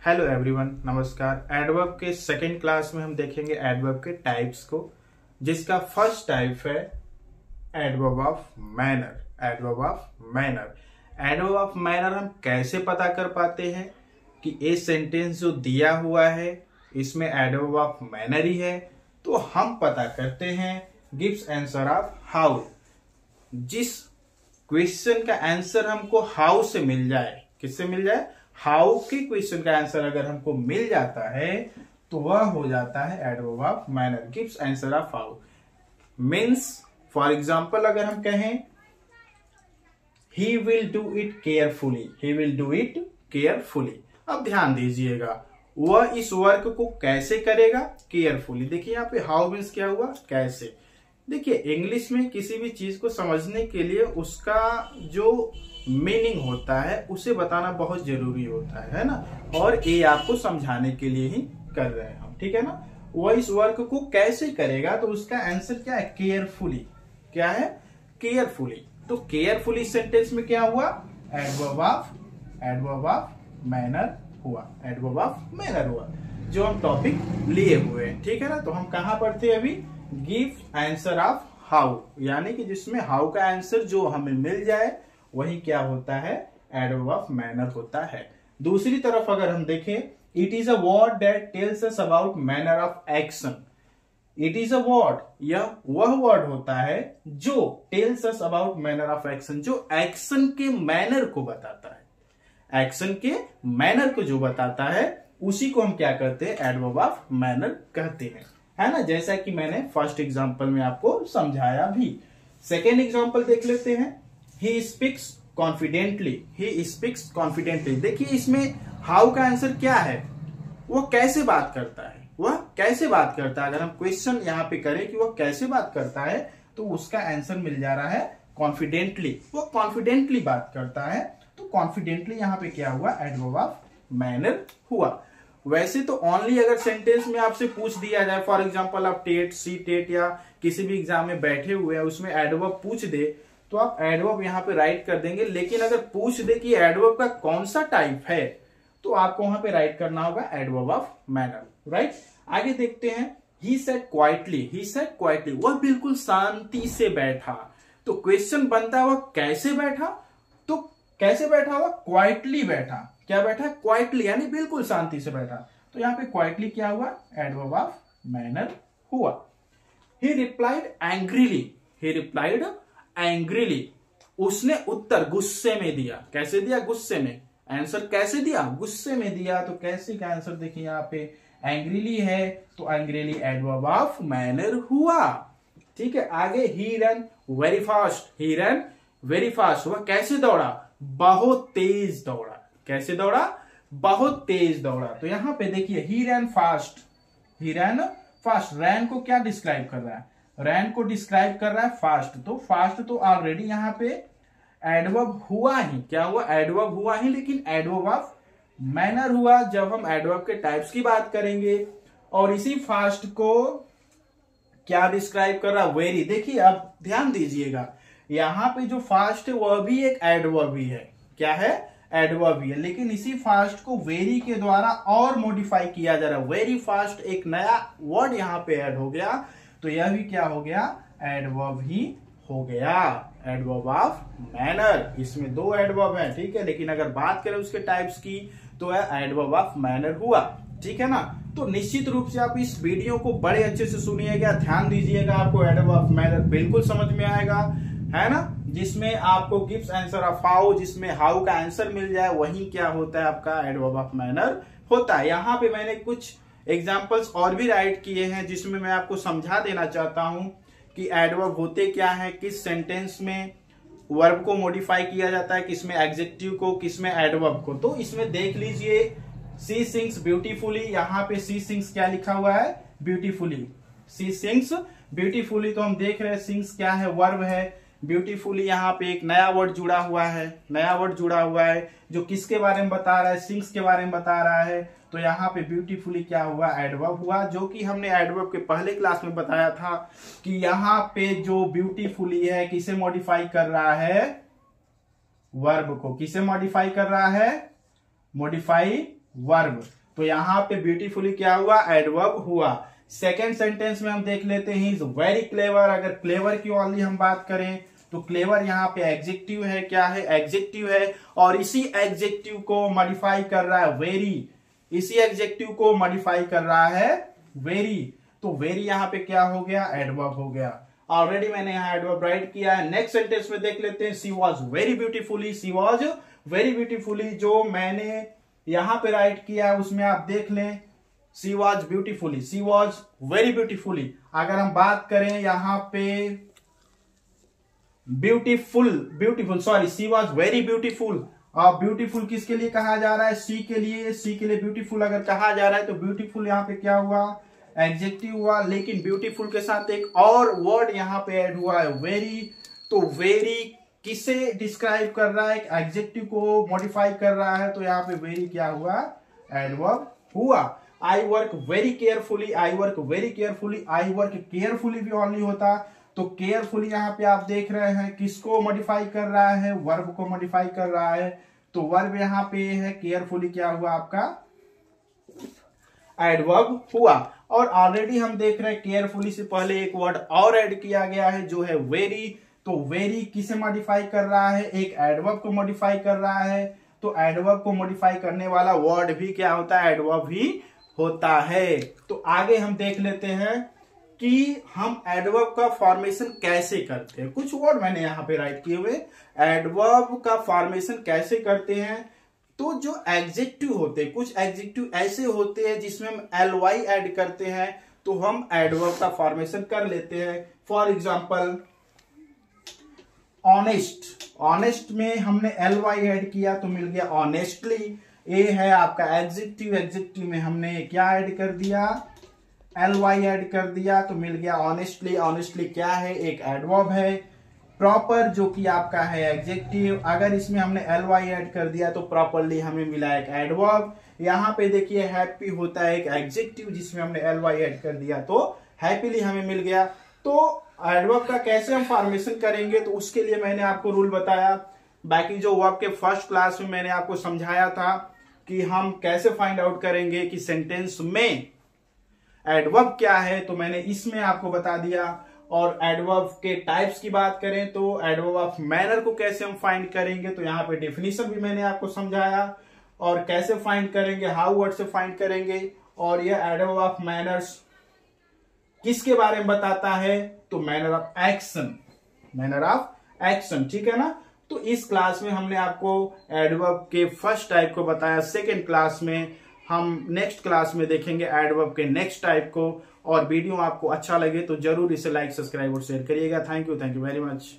Hello everyone, नमस्कार। Adverb के second class में हम देखेंगे एडवर्ब के टाइप्स को, जिसका फर्स्ट टाइप है adverb of manner. Adverb of manner, adverb of manner हम कैसे पता कर पाते हैं कि ये सेंटेंस जो दिया हुआ है इसमें एडवर्ब ऑफ मैनर ही है। तो हम पता करते हैं गिव्स आंसर ऑफ हाउ। जिस क्वेश्चन का आंसर हमको हाउ से मिल जाए, किससे मिल जाए, हाउ के क्वेश्चन का आंसर अगर हमको मिल जाता है तो वह हो जाता है adverb of manner. Gives answer of how means, for example अगर हम कहें he will do it carefully, he will do it carefully. अब ध्यान दीजिएगा, वह इस वर्क को कैसे करेगा, केयरफुली। देखिए यहाँ पे हाउ मीन्स क्या हुआ, कैसे। देखिए इंग्लिश में किसी भी चीज को समझने के लिए उसका जो मीनिंग होता है उसे बताना बहुत जरूरी होता है ना, और ये आपको समझाने के लिए ही कर रहे हैं हम, ठीक है ना। वह इस वर्क को कैसे करेगा तो उसका आंसर क्या है, केयरफुली। क्या है, केयरफुली। तो केयरफुली सेंटेंस में क्या हुआ, एडवर्ब ऑफ मैनर हुआ, एडवर्ब ऑफ मैनर हुआ, जो हम टॉपिक लिए हुए हैं, ठीक है ना। तो हम कहां पर थे अभी, गिव आंसर ऑफ हाउ, यानी कि जिसमें हाउ का आंसर जो हमें मिल जाए वही क्या होता है, एडवर्ब ऑफ मैनर होता है। दूसरी तरफ अगर हम देखें, it is a word that tells us about manner of action. It is a word, यह वह वर्ड होता है जो tells us about manner of action, जो एक्शन के मैनर को बताता है। एक्शन के मैनर को जो बताता है उसी को हम क्या करते हैं, एडवर्ब ऑफ मैनर कहते हैं, है ना। जैसा कि मैंने फर्स्ट एग्जांपल में आपको समझाया भी। सेकेंड एग्जांपल देख लेते हैं, he speaks confidently, he speaks confidently. देखिए इसमें हाउ का आंसर क्या है, वह कैसे बात करता है, वह कैसे बात करता है। अगर हम क्वेश्चन यहाँ पे करें कि वह कैसे बात करता है तो उसका आंसर मिल जा रहा है कॉन्फिडेंटली। वह कॉन्फिडेंटली बात करता है, तो कॉन्फिडेंटली यहाँ पे क्या हुआ, एडवर्ब ऑफ मैनर हुआ। वैसे तो ओनली अगर सेंटेंस में आपसे पूछ दिया जाए, फॉर एग्जांपल आप टेट, सी टेट या किसी भी एग्जाम में बैठे हुए हैं, उसमें एडवर्ब पूछ दे तो आप एडवर्ब यहाँ पे राइट कर देंगे। लेकिन अगर पूछ दे कि एडवर्ब का कौन सा टाइप है तो आपको वहां पे राइट करना होगा एडवर्ब ऑफ मैनर, राइट। आगे देखते हैं, he said quietly, he said quietly, वह बिल्कुल शांति से बैठा। तो क्वेश्चन बनता है वह कैसे बैठा, तो कैसे बैठा हुआ, क्वाइटली बैठा। क्या बैठा, क्वाइटली, यानी बिल्कुल शांति से बैठा। तो यहाँ पे क्वाइटली क्या हुआ, एडवर्ब ऑफ मैनर हुआ। ही रिप्लाइड एंग्रीली, ही रिप्लाइड एंग्रीली, उसने उत्तर गुस्से में दिया। कैसे दिया, गुस्से में। आंसर कैसे दिया, गुस्से में दिया। तो कैसे का आंसर देखिए यहाँ पे एंग्रीली है, तो एंग्रीली एडवर्ब ऑफ मैनर हुआ, ठीक है। आगे, ही रन वेरी फास्ट, ही रन वेरी फास्ट, वह कैसे दौड़ा, बहुत तेज दौड़ा। कैसे दौड़ा, बहुत तेज दौड़ा। तो यहाँ पे देखिए ही रन फास्ट, ही रन फास्ट, रैन को क्या डिस्क्राइब कर रहा है, रैन को डिस्क्राइब कर रहा है फास्ट। तो फास्ट तो ऑलरेडी यहाँ पे एडवर्ब हुआ ही, क्या हुआ, एडवर्ब हुआ ही, लेकिन एडवर्ब ऑफ मैनर हुआ जब हम एडवर्ब के टाइप्स की बात करेंगे। और इसी फास्ट को क्या डिस्क्राइब कर रहा है, वेरी। देखिए अब ध्यान दीजिएगा, यहाँ पे जो फास्ट है वह भी एक एडवर्ब ही है। क्या है, एडवर्ब ही है, लेकिन इसी फास्ट को वेरी के द्वारा और मॉडिफाई किया जा रहा है। वेरी फास्ट एक नया वर्ड यहाँ पे ऐड हो गया, तो यह भी क्या हो गया, एडवर्ब ही हो गया, एडवर्ब ऑफ मैनर। इसमें दो एडवर्ब है, ठीक है, लेकिन अगर बात करें उसके टाइप्स की तो एडवर्ब ऑफ मैनर हुआ, ठीक है ना। तो निश्चित रूप से आप इस वीडियो को बड़े अच्छे से सुनिएगा, ध्यान दीजिएगा, आपको एडवर्ब ऑफ मैनर बिल्कुल समझ में आएगा, है ना। जिसमें आपको गिव्स आंसर ऑफ हाउ, जिसमें हाउ का आंसर मिल जाए वही क्या होता है, आपका एडवर्ब ऑफ मैनर होता है। यहाँ पे मैंने कुछ एग्जाम्पल्स और भी राइट किए हैं जिसमें मैं आपको समझा देना चाहता हूं कि एडवर्ब होते क्या है, किस सेंटेंस में वर्ब को मॉडिफाई किया जाता है, किसमें एडजेक्टिव को, किसमें एडवर्ब को। तो इसमें देख लीजिए, सी सिंग्स ब्यूटीफुली, यहाँ पे सी सिंग्स क्या लिखा हुआ है, ब्यूटीफुली, सी सिंग्स ब्यूटीफुली। तो हम देख रहे हैं सिंग्स क्या है, वर्ब है। ब्यूटीफुली यहाँ पे एक नया वर्ड जुड़ा हुआ है, नया वर्ड जुड़ा हुआ है जो किसके बारे में बता रहा है, सिंग्स के बारे में बता रहा है। तो यहाँ पे ब्यूटीफुली क्या हुआ, एडवर्ब हुआ, जो कि हमने एडवर्ब के पहले क्लास में बताया था कि यहाँ पे जो ब्यूटीफुली है किसे मॉडिफाई कर रहा है, वर्ब को। किसे मॉडिफाई कर रहा है, मॉडिफाई वर्ब। तो यहाँ पे ब्यूटीफुली क्या हुआ, एडवर्ब हुआ। सेकेंड सेंटेंस में हम देख लेते हैं, इज वेरी क्लेवर। अगर क्लेवर की ओनली हम बात करें तो क्लेवर यहाँ पे एडजेक्टिव है, क्या है, एडजेक्टिव है, और इसी एडजेक्टिव को मॉडिफाई कर रहा है वेरी, इसी एडजेक्टिव को मॉडिफाई कर रहा है वेरी। तो वेरी यहाँ पे क्या हो गया, एडवर्ब हो गया। ऑलरेडी मैंने यहाँ एडवर्ब राइट किया है। नेक्स्ट सेंटेंस में देख लेते हैं, she was very beautifully. She was very beautifully जो मैंने यहाँ पे राइट किया है उसमें आप देख लें, she was beautifully, she was very beautifully. अगर हम बात करें यहाँ पे beautiful, beautiful sorry, she was very beautiful. और ब्यूटीफुल किसके लिए कहा जा रहा है, सी के लिए, सी के लिए ब्यूटीफुल अगर कहा जा रहा है तो ब्यूटीफुल यहाँ पे क्या हुआ, एडजेक्टिव हुआ। लेकिन ब्यूटीफुल के साथ एक और वर्ड यहाँ पे ऐड हुआ है, वेरी। तो वेरी किसे डिस्क्राइब कर रहा है, एडजेक्टिव को मॉडिफाई कर रहा है, तो यहाँ पे वेरी क्या हुआ, एडवर्ब हुआ। I work very carefully, I work very carefully, I work carefully भी ओनली होता तो केयरफुली यहाँ पे आप देख रहे हैं किसको मॉडिफाई कर रहा है, वर्ब को मॉडिफाई कर रहा है। तो वर्ब यहाँ पे है, केयरफुली क्या हुआ आपका, एडवर्ब हुआ। और ऑलरेडी हम देख रहे हैं केयरफुली से पहले एक वर्ड और ऐड किया गया है जो है वेरी। तो वेरी किसे मॉडिफाई कर रहा है, एक एडवर्ब को मॉडिफाई कर रहा है। तो एडवर्ब को मॉडिफाई करने वाला वर्ड भी क्या होता है, एडवर्ब ही होता है। तो आगे हम देख लेते हैं कि हम एडवर्ब का फॉर्मेशन कैसे करते हैं। कुछ वर्ड मैंने यहाँ पे राइट किए हुए, एडवर्ब का फॉर्मेशन कैसे करते हैं। तो जो एडजेक्टिव होते हैं, कुछ एडजेक्टिव ऐसे होते हैं जिसमें हम ly ऐड करते हैं तो हम एडवर्ब का फॉर्मेशन कर लेते हैं। फॉर एग्जांपल ऑनेस्ट, ऑनेस्ट में हमने ly ऐड किया तो मिल गया ऑनेस्टली। ए है आपका एडजेक्टिव, एडजेक्टिव में हमने क्या ऐड कर दिया, ly ऐड कर दिया तो मिल गया ऑनेस्टली। ऑनेस्टली क्या है, एक एडवर्ब है। प्रॉपर जो कि आपका है एडजेक्टिव, अगर इसमें हमने ly ऐड कर दिया तो प्रॉपरली हमें मिला एक एडवर्ब। यहाँ पे देखिए हैप्पी होता है एक एडजेक्टिव जिसमें हमने ly ऐड कर दिया तो हैप्पीली हमें मिल गया। तो एडवर्ब का कैसे हम फॉर्मेशन करेंगे तो उसके लिए मैंने आपको रूल बताया। बाकी जो वर्ब के फर्स्ट क्लास में मैंने आपको समझाया था कि हम कैसे फाइंड आउट करेंगे कि सेंटेंस में एडवर्ब क्या है, तो मैंने इसमें आपको बता दिया। और एडवर्ब के टाइप्स की बात करें तो एडवर्ब ऑफ मैनर को कैसे हम फाइंड करेंगे तो यहाँ पे डेफिनेशन भी मैंने आपको समझाया। और कैसे फाइंड करेंगे, हाउ वर्ड से फाइंड करेंगे। और ये एडवर्ब ऑफ मैनर्स किसके बारे में बताता है, तो manner of action, manner of action, ठीक है ना। तो इस क्लास में हमने आपको एडवर्ब के फर्स्ट टाइप को बताया। सेकेंड क्लास में हम नेक्स्ट क्लास में देखेंगे एडवर्ब के नेक्स्ट टाइप को। और वीडियो आपको अच्छा लगे तो जरूर इसे लाइक, सब्सक्राइब और शेयर करिएगा। Thank you very much.